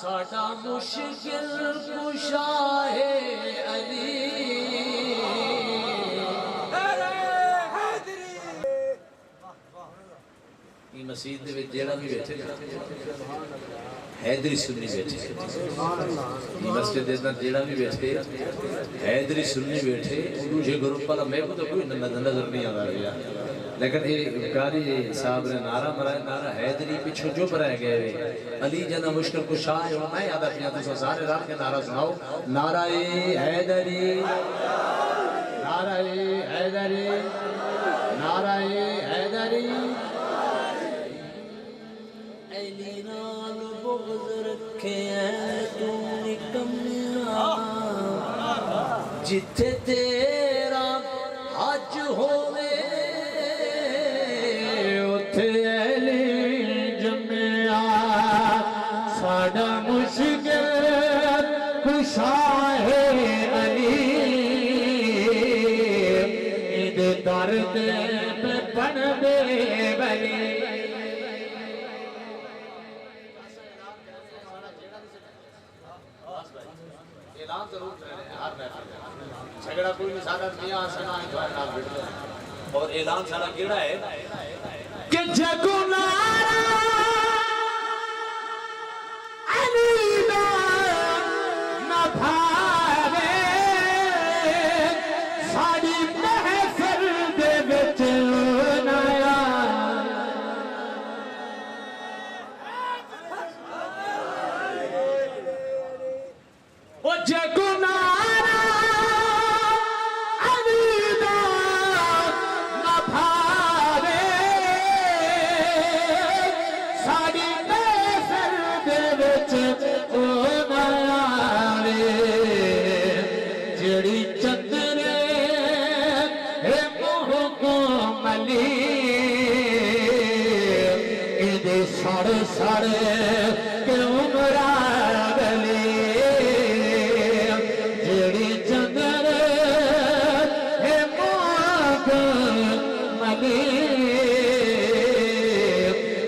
ساڈا مشکل کشا ہے علی یہ مسجد دے وچ جیڑا بھی بیٹھے حیدری سنی بیٹھے یہ مسجد دے اندر جیڑا بھی بیٹھے حیدری سنی بیٹھے دوسرے گروپ والا میں کو تو کوئی نظر نہیں آ رہا لیکن یہ قاری صاحب نے نعرہ مرائے نعرہ حیدری پیچھو جو برائے گئے علی جنا مشکل کشا ہے اور میں یاد اپنی دوسرا سارے رات کے نعرہ سناؤ نعرہ حیدری نعرہ حیدری نعرہ حیدری علی نال بغض رکھے ہیں تو نکمنا جتھے تیرا حج ہوئے اتھے علی جمعہ ساڈا مشکل کشا ہے علی اید درد پہ پڑھ دے بلی اعلان ضرور کریں ہر محفل جھگڑا کوئی مسادت میاں سنا ہے تو نال بیٹھ اور اعلان سارا کیڑا ہے کہ جگو نارا علی دا نہ بھاوے ساڈی محفل دے وچ نایا او جگو نارا علی دا نہ بھاوے ساڈی محفل دے وچ او نہ آوے جڑی چندرے اے موہ کو ملی ایدے سڑ سڑ کے عمرہ گلی جڑی چندر اے موہ کو ملی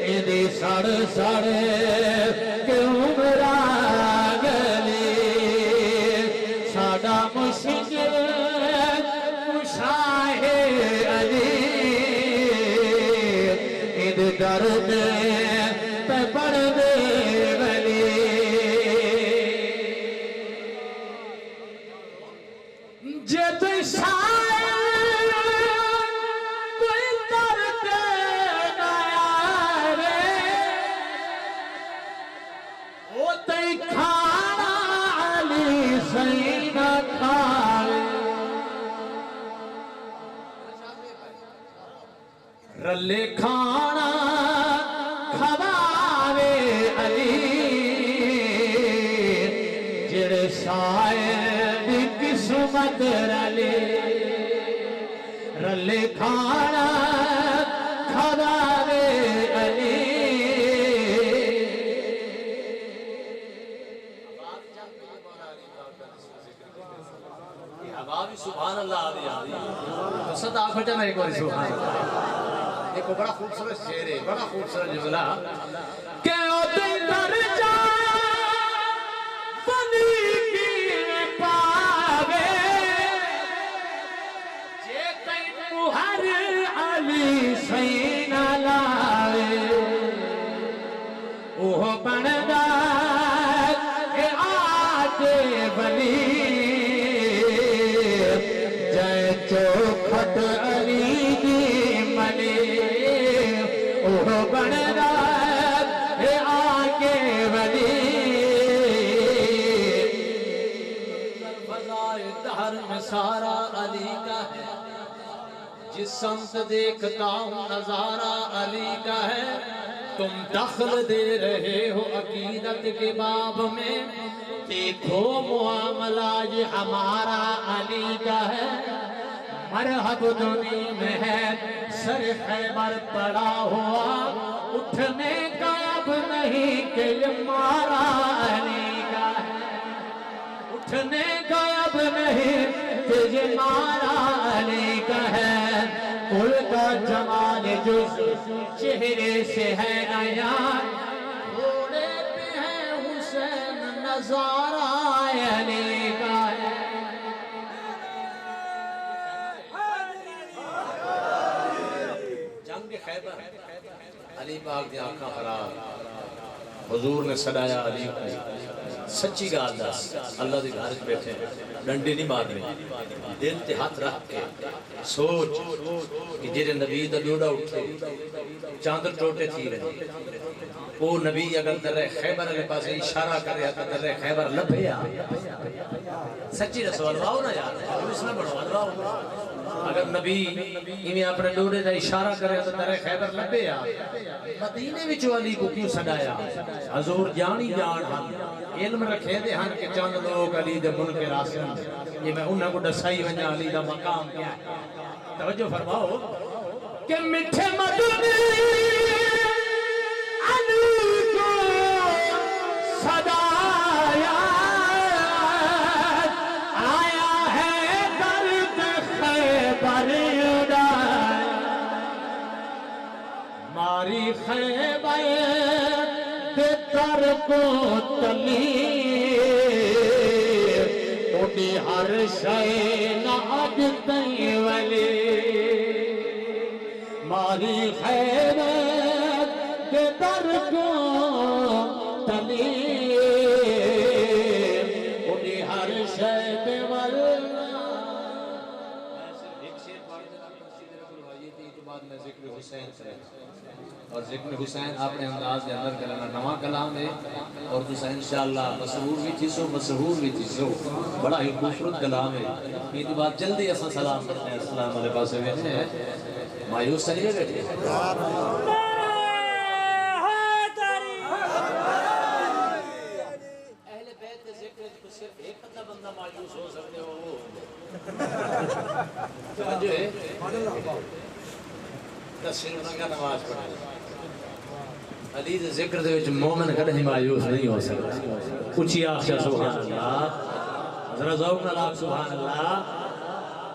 ایدے سڑ سڑ کے عمرہ گلی ساڈا مشکل کشا ہے علی اید درد پہ پڑھ دے بلی جب شاید کوئی درد گیا رے وہ تی کھانا علی سینہ کھائے رلے کھانا کھواوے علی جڑے شاید قسمت رلے رلے کھانا کھواوے علی حبابی سبحان اللہ آدھی تو صدا کھٹنا ایک باری سبحان اللہ ایک بڑا خوبصورت شعر ہے بڑا خوبصورت جملہ کہ او دل در جا بنی کی پاوے جے کئی مہر علی سینہ لاوے اوہ بندہ اے آجے بلی جائے چوکھٹ علی دی منی اوہ بندہ اے آگے بلی فضائے دہر میں سارا علی کا ہے جس سمت دیکھتا ہوں نظارہ علی کا ہے تم دخل دے رہے ہو عقیدت کے باب میں دیکھو معاملہ یہ ہمارا علی کا ہے مرحب دنی میں ہے سر خیبر پڑا ہوا اٹھنے کا اب نہیں کہ یہ مارا علی کا ہے اٹھنے کا اب نہیں کہ یہ مارا علی کا ہے کل کا جمال جو چہرے سے ہے عیان گھوڑے پہ ہے حسین نظارہ علی کا ہے جنگ خیبر علی پاک دی آنکھاں خراب حضور نے سڑایا علی کو سچی گال دس اللہ دی گھر بیٹھے ڈنڈے نہیں مارنے دل تے ہاتھ رکھ کے سوچ کہ جیرے نبی دا ڈوڑا اٹھے چاندر ٹوٹے تھی رہے وہ نبی اگر در خیبر کے پاس اشارہ کر رہا تھا در خیبر لبھیا سچی رسول اللہ ہو نا یار اس نے بڑھوا اللہ اگر نبی انہیں اپنے ڈوڑے دا اشارہ کرے تو در خیبر لبھیا مدینے وچو علی کو کیوں سڑایا حضور جانی جان ہم علم رکھے دے ہن کہ چند لوگ علی دے ملک راسن یہ میں انہاں کو دسائی ونجا علی دا مقام کیا ہے توجہ فرماؤ کہ مٹھے مدنی علی کو صدایا آیا ہے درد خیبر اڑائے ماری خیبر کے در کو تلی اٹھی ہر شے ناج تئی ولی ماری خیبر کے در کو تلی اٹھی ہر شے ولی میں ذکر حسین سے اور ذکر حسین آپ نے انداز کے اندر کرنا نواں کلام ہے اور دوسرا انشاءاللہ مسحور بھی تھی سو مسحور بھی تھی سو بڑا ہی خوبصورت کلام ہے یہ تو بات جلدی ایسا سلام کرتے ہیں السلام علیہ پاس بیٹھے ہیں مایوس چلیے بیٹھے اہل بیت کے ذکر کو صرف ایک بندہ مایوس ہو سکتے ہو توجہ ہے تسلیم رنگا نماز پڑھا علی دے ذکر دے وچ مومن کدی مایوس نہیں ہو سکتا اونچی آخر سبحان اللہ ذرا ذوق نال سبحان اللہ